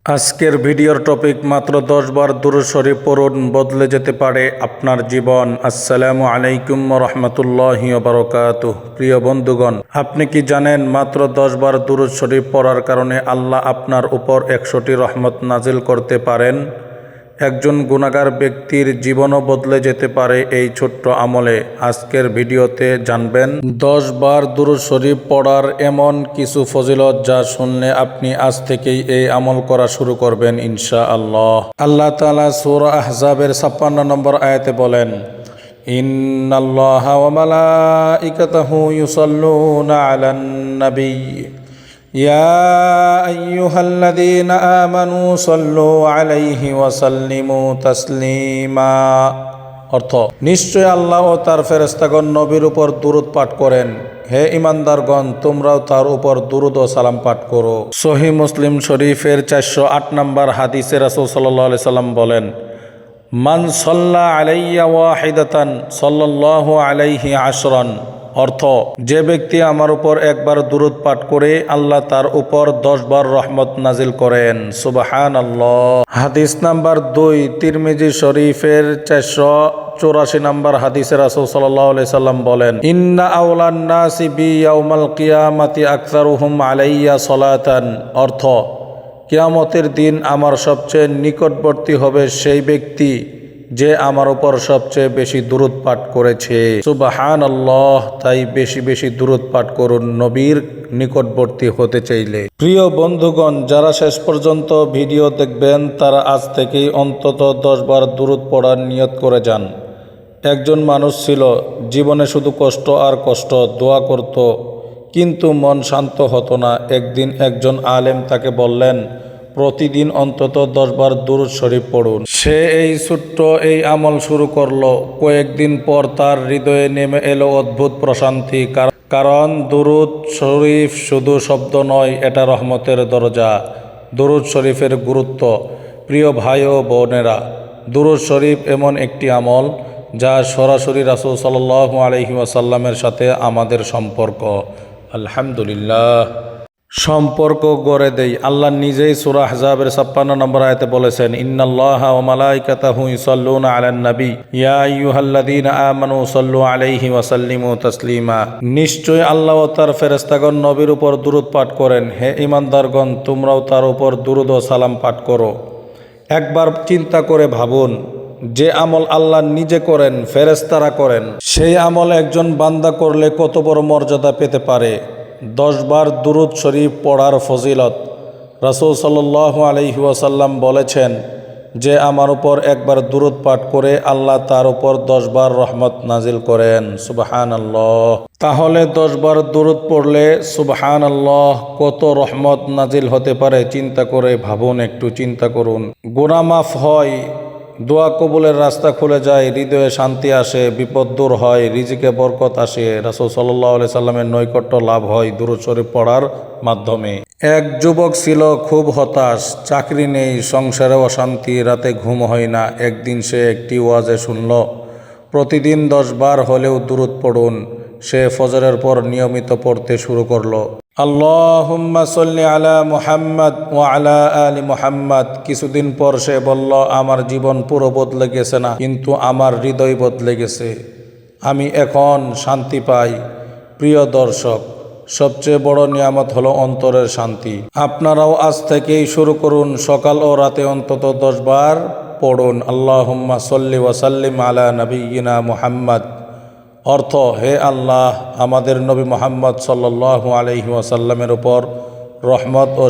আজকের ভিডিওর টপিক মাত্র 10 বার দুরূদ শরীফ পড়ুন, বদলে যেতে পারে আপনার জীবন। আসসালামু আলাইকুম ওয়া রাহমাতুল্লাহি ওয়া বারাকাতুহু। প্রিয় বন্ধুগণ, আপনি কি জানেন মাত্র 10 বার দুরূদ শরীফ পড়ার কারণে আল্লাহ আপনার উপর 100টি রহমত নাজিল করতে পারেন। একজন গুনাহগার ব্যক্তির জীবনও বদলে যেতে পারে এই ছোট্ট আমলে। আজকের ভিডিওতে জানবেন 10 বার দুরূদ শরীফ পড়ার এমন কিছু ফজিলত যা শুনলে আপনি আজ থেকেই এই আমল করা শুরু করবেন ইনশাআল্লাহ। আল্লাহ তাআলা সূরা আহজাবের 56 নম্বর আয়াতে বলেন, ইন্নাল্লাহা ওয়া মালাইকাতাহু ইউসাল্লুনা আলান নবী ইয়া আইয়ুহাল্লাযীনা আমানু সাল্লু আলাইহি ওয়া সাল্লিমু তাসলিমা। অর্থ, নিশ্চয় আল্লাহ ও তার ফেরেশতাগণ নবীর উপর দুরূদ পাঠ করেন। হে ঈমানদারগণ, তোমরাও তার উপর দুরূদ ও সালাম পাঠ করো। সহিহ মুসলিম শরীফের 408 নম্বর হাদিসে রাসূল সাল্লাল্লাহু আলাইহি সাল্লাম বলেন, মান সাল্লা আলাইয়া ওয়াহিদাতান সাল্লাল্লাহু আলাইহি আশরান। অর্থ, যে ব্যক্তি আমার উপর একবার দুরূদ পাঠ করে আল্লাহ তার উপর 10 বার রহমত নাজিল করেন। সুবহানাল্লাহ। হাদিস নাম্বার 2, তিরমিজি শরীফের 484 নম্বর হাদিসে রাসূল সাল্লাল্লাহু আলাইহি সাল্লাম বলেন, ইন্না আওলান নাসি বি ইয়াউমাল কিয়ামাতি আকসারুহুম আলাইয়া সালাতান। অর্থ, কিয়ামতের দিন আমার সবচেয়ে নিকটবর্তী হবে সেই ব্যক্তি যে আমার উপর সবচেয়ে বেশি দুরূদ পাঠ করেছে। সুবহানাল্লাহ। তাই বেশি বেশি দুরূদ পাঠ করুন নবীর নিকটবর্তী হতে চাইলে। প্রিয় বন্ধুগণ, যারা শেষ পর্যন্ত ভিডিও দেখবেন তারা আজ থেকেই অন্তত 10 বার দুরূদ পড়ার নিয়ত করে যান। একজন মানুষ ছিল, জীবনে শুধু কষ্ট আর কষ্ট, দোয়া করত কিন্তু মন শান্ত হতো না। একদিন একজন আলেম তাকে বললেন, প্রতিদিন অন্তত 10 বার দুরূদ শরীফ পড়ুন। সে এই ছোট্ট এই আমল শুরু করলো। কয়েকদিন পর তার হৃদয়ে নেমে এলো অদ্ভুত প্রশান্তি। কারণ দুরূদ শরীফ শুধু শব্দ নয়, এটা রহমতের দরজা। দুরূদ শরীফের গুরুত্ব। প্রিয় ভাই ও বোনেরা, দুরূদ শরীফ এমন একটি আমল যা সরাসরি রাসূল সাল্লাল্লাহু আলাইহি ওয়াসাল্লামের সাথে আমাদের সম্পর্ক, আলহামদুলিল্লাহ, সম্পর্ক গড়ে দেয়। আল্লাহ নিজেই সূরা আহজাবের 56 নম্বর আয়াতে বলেছেন, ইন্নাল্লাহা ওয়া মালাইকাতাহু ইউসাল্লুনা আলান নবী ইয়া আইয়ুহাল্লাযীনা আমানু সাল্লু আলাইহি ওয়া সাল্লিমু তাসলিমা। নিশ্চয় আল্লাহ ও তার ফেরেশতাগণ নবীর উপর দুরূদ পাঠ করেন। হে ঈমানদারগণ, তোমরাও তার উপর দুরূদ ও সালাম পাঠ করো। একবার চিন্তা করে ভাবুন, যে আমল আল্লাহ নিজে করেন, ফেরেশতারা করেন, সেই আমল একজন বান্দা করলে কত বড় মর্যাদা পেতে পারে। 10 বার দুরূদ শরীফ পড়ার ফজিলত। রাসূল সাল্লাল্লাহু আলাইহি ওয়াসাল্লাম বলেছেন, যে আমার উপর একবার দুরূদ পাঠ করে আল্লাহ তার উপর 10 বার রহমত নাজিল করেন। সুবহানাল্লাহ। তাহলে 10 বার দুরূদ পড়লে সুবহানাল্লাহ কত রহমত নাজিল হতে পারে চিন্তা করে ভাবুন, একটু চিন্তা করুন। গুনাহ মাফ হয়, দোয়া কবুলের রাস্তা খুলে যায়, হৃদয়ে শান্তি আসে, বিপদ দূর হয়, রিজিকে বরকত আসে, রাসূল সাল্লাল্লাহু আলাইহি সাল্লামের নৈকট্য লাভ হয় দুরূদ শরীফ পড়ার মাধ্যমে। এক যুবক ছিল খুব হতাশ, চাকরি নেই, সংসারে অশান্তি, রাতে ঘুম হয় না। একদিন সে একটি ওয়াজে শুনল, প্রতিদিন 10 বার হলেও দুরূদ পড়ুন। সে ফজরের পর নিয়মিত পড়তে শুরু করলো, আল্লাহুম্মা সাল্লি আলা মুহাম্মাদ ওয়া আলা আলি মুহাম্মাদ। কিছুদিন পর সে বলল, আমার জীবন পুরো বদলে গেছে না, কিন্তু আমার হৃদয় বদলে গেছে, আমি এখন শান্তি পাই। প্রিয় দর্শক, সবচেয়ে বড় নিয়ামত হলো অন্তরের শান্তি। আপনারাও আজ থেকেই শুরু করুন, সকাল ও রাতে অন্তত 10 বার পড়ুন, আল্লাহুম্মা সাল্লি ওয়া সাল্লিম আলা নবিয়িনা মুহাম্মাদ। অর্থ, হে আল্লাহ, আমাদের নবী মুহাম্মদ সাল্লাল্লাহু আলাইহি ওয়াসাল্লামের উপর রহমত ও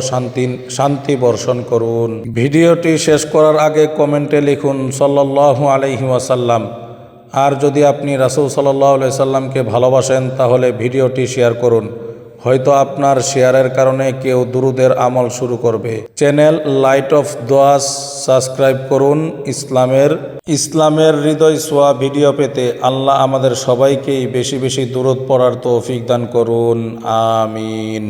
শান্তি বর্ষণ করুন। ভিডিওটি শেষ করার আগে কমেন্টে লিখুন সাল্লাল্লাহু আলাইহি ওয়াসাল্লাম। আর যদি আপনি রাসূল সাল্লাল্লাহু আলাইহি সাল্লামকে ভালোবাসেন তাহলে ভিডিওটি শেয়ার করুন। হয়তো আপনার শেয়ারের কারণে কেউ দুরূদের আমল শুরু করবে। চ্যানেল লাইট অফ দোয়াস সাবস্ক্রাইব করুন। ইসলামের হৃদয় ছোঁয়া ভিডিও পেতে আল্লাহ আমাদের সবাইকেই বেশি বেশি দুরূদ পড়ার তৌফিক দান করুন। আমিন।